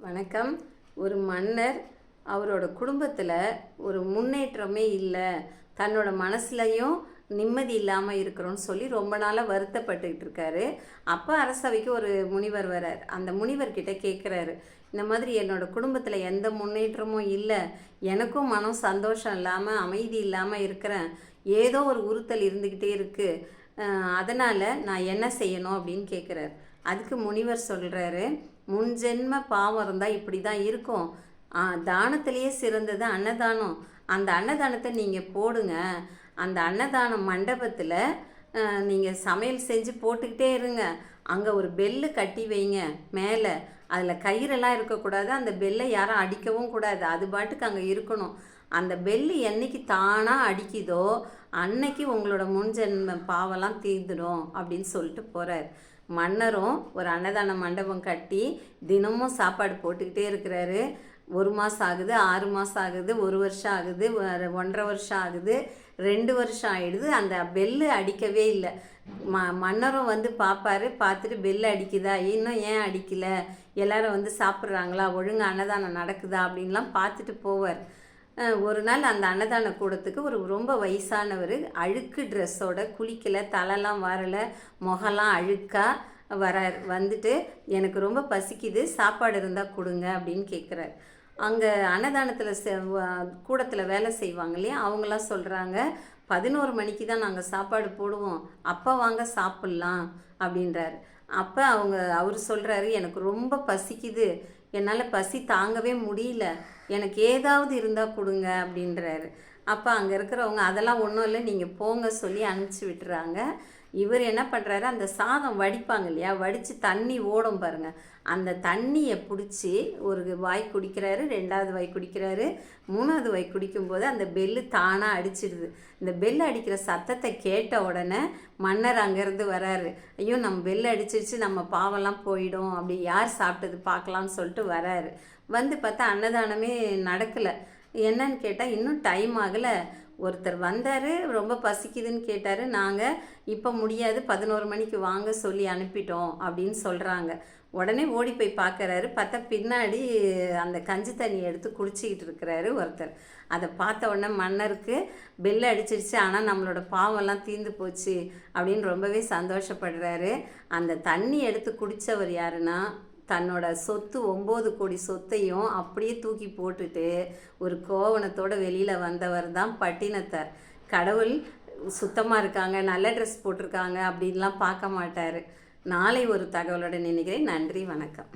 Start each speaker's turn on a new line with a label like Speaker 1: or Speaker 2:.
Speaker 1: வணக்கம். ஒரு மன்னர் அவரோட குடும்பத்தில் ஒரு முன்னேற்றமே இல்லை, தன்னோட மனசுலையும் நிம்மதி இல்லாமல் இருக்கிறோன்னு சொல்லி ரொம்ப நாளாக வருத்தப்பட்டுக்கிட்டு இருக்காரு. அப்போ அரசவைக்கு ஒரு முனிவர் வரார். அந்த முனிவர்கிட்ட கேட்குறாரு, இந்த மாதிரி என்னோடய குடும்பத்தில் எந்த முன்னேற்றமும் இல்லை, எனக்கும் மனம் சந்தோஷம் இல்லாமல் அமைதி இல்லாமல் இருக்கிறேன், ஏதோ ஒரு உறுத்தல் இருந்துக்கிட்டே இருக்குது, அதனால் நான் என்ன செய்யணும் அப்படின்னு கேட்குறாரு. அதுக்கு முனிவர் சொல்கிறாரு, முன்ஜென்ம பாவம் இருந்தால் இப்படி தான் இருக்கும். தானத்திலேயே சிறந்தது அன்னதானம். அந்த அன்னதானத்தை நீங்கள் போடுங்க. அந்த அன்னதான மண்டபத்தில் நீங்கள் சமையல் செஞ்சு போட்டுக்கிட்டே இருங்க. அங்கே ஒரு பெல்லு கட்டி வைங்க மேலே. அதில் கயிறெல்லாம் இருக்கக்கூடாது, அந்த பெல்லை யாரும் அடிக்கவும் கூடாது, அது பாட்டுக்கு அங்கே இருக்கணும். அந்த பெல்லு என்னைக்கு தானாக அடிக்குதோ அன்னைக்கு உங்களோட முன்ஜென்ம பாவெல்லாம் தீர்ந்துடும் அப்படின்னு சொல்லிட்டு போகிறார். மன்னரும் ஒரு அன்னதான மண்டபம் கட்டி தினமும் சாப்பாடு போட்டுக்கிட்டே இருக்கிறாரு. 1 மாதம் ஆகுது, 6 மாதம் ஆகுது, 1 வருஷம் ஆகுது, 1.5 வருஷம் ஆகுது, 2 வருஷம் ஆகிடுது. அந்த பெல்லு அடிக்கவே இல்லை. மன்னரும் வந்து பார்ப்பாரு, பார்த்துட்டு பெல்லு அடிக்குதா, இன்னும் ஏன் அடிக்கலை, எல்லாரும் வந்து சாப்பிட்றாங்களா, ஒழுங்காக அன்னதானம் நடக்குதா அப்படின்லாம் பார்த்துட்டு போவார். ஒரு நாள் அந்த அன்னதான கூடத்துக்கு ஒரு ரொம்ப வயசானவர் அழுக்கு ட்ரெஸ்ஸோட, குளிக்கலை, தலைலாம் வரலை, முகலாம் அழுக்காக வரார். வந்துட்டு எனக்கு ரொம்ப பசிக்குது, சாப்பாடு இருந்தால் கொடுங்க அப்படின்னு கேட்குறாரு. அங்கே அன்னதானத்தில் கூடத்தில் வேலை செய்வாங்க இல்லையா, அவங்களாம் சொல்கிறாங்க, 11 மணிக்கு தான் நாங்கள் சாப்பாடு போடுவோம், அப்போ வாங்க சாப்பிட்லாம் அப்படின்றாரு. அப்போ அவர் சொல்கிறாரு, எனக்கு ரொம்ப பசிக்குது, என்னால் பசி தாங்கவே முடியல, எனக்கு ஏதாவது இருந்தால் கொடுங்க அப்படின்றாரு. அப்போ அங்கே இருக்கிறவங்க அதெல்லாம் ஒன்றும் இல்லை, நீங்கள் போங்க சொல்லி அனுப்பிச்சி விட்டுறாங்க. இவர் என்ன பண்ணுறாரு, அந்த சாதம் வடிப்பாங்க இல்லையா, வடித்து தண்ணி ஓடும் பாருங்கள், அந்த தண்ணியை பிடிச்சி ஒரு வாய் குடிக்கிறாரு, 2வது வாய் குடிக்கிறாரு, 3வது வாய் குடிக்கும்போது அந்த பெல்லு தானாக அடிச்சிடுது. இந்த பெல்லு அடிக்கிற சத்தத்தை கேட்ட உடனே மன்னர் அங்கேருந்து வராரு. ஐயோ, நம்ம பெல்லு அடிச்சிருச்சு, நம்ம பாவெல்லாம் போயிடும், அப்படி யார் சாப்பிட்டது பார்க்கலான்னு சொல்லிட்டு வராரு. வந்து பார்த்தா அன்னதானமே நடக்கலை. என்னன்னு கேட்டால் இன்னும் டைம் ஆகலை. ஒருத்தர் வந்தார், ரொம்ப பசிக்குதுன்னு கேட்டார், நாங்கள் இப்போ முடியாது, 11 மணிக்கு வாங்க சொல்லி அனுப்பிட்டோம் அப்படின்னு சொல்கிறாங்க. உடனே ஓடி போய் பார்க்குறாரு. பார்த்தா பின்னாடி அந்த கஞ்சி தண்ணி எடுத்து குடிச்சிக்கிட்டு இருக்கிறாரு ஒருத்தர். அதை பார்த்த உடனே மன்னருக்கு பெல்லு அடிச்சிருச்சு, ஆனால் நம்மளோட பாவம்லாம் தீர்ந்து போச்சு அப்படின்னு ரொம்பவே சந்தோஷப்படுறாரு. அந்த தண்ணி எடுத்து குடித்தவர் யாருன்னா, தன்னோட சொத்து 9 கோடி சொத்தையும் அப்படியே தூக்கி போட்டுட்டு ஒரு கோவணத்தோடு வெளியில் வந்தவர் தான் பட்டினத்தார். கடவுள் சுத்தமாக இருக்காங்க, நல்ல ட்ரெஸ் போட்டிருக்காங்க அப்படின்லாம் பார்க்க மாட்டார். நாளை ஒரு தகவலுடன் நினைக்கிறேன். நன்றி, வணக்கம்.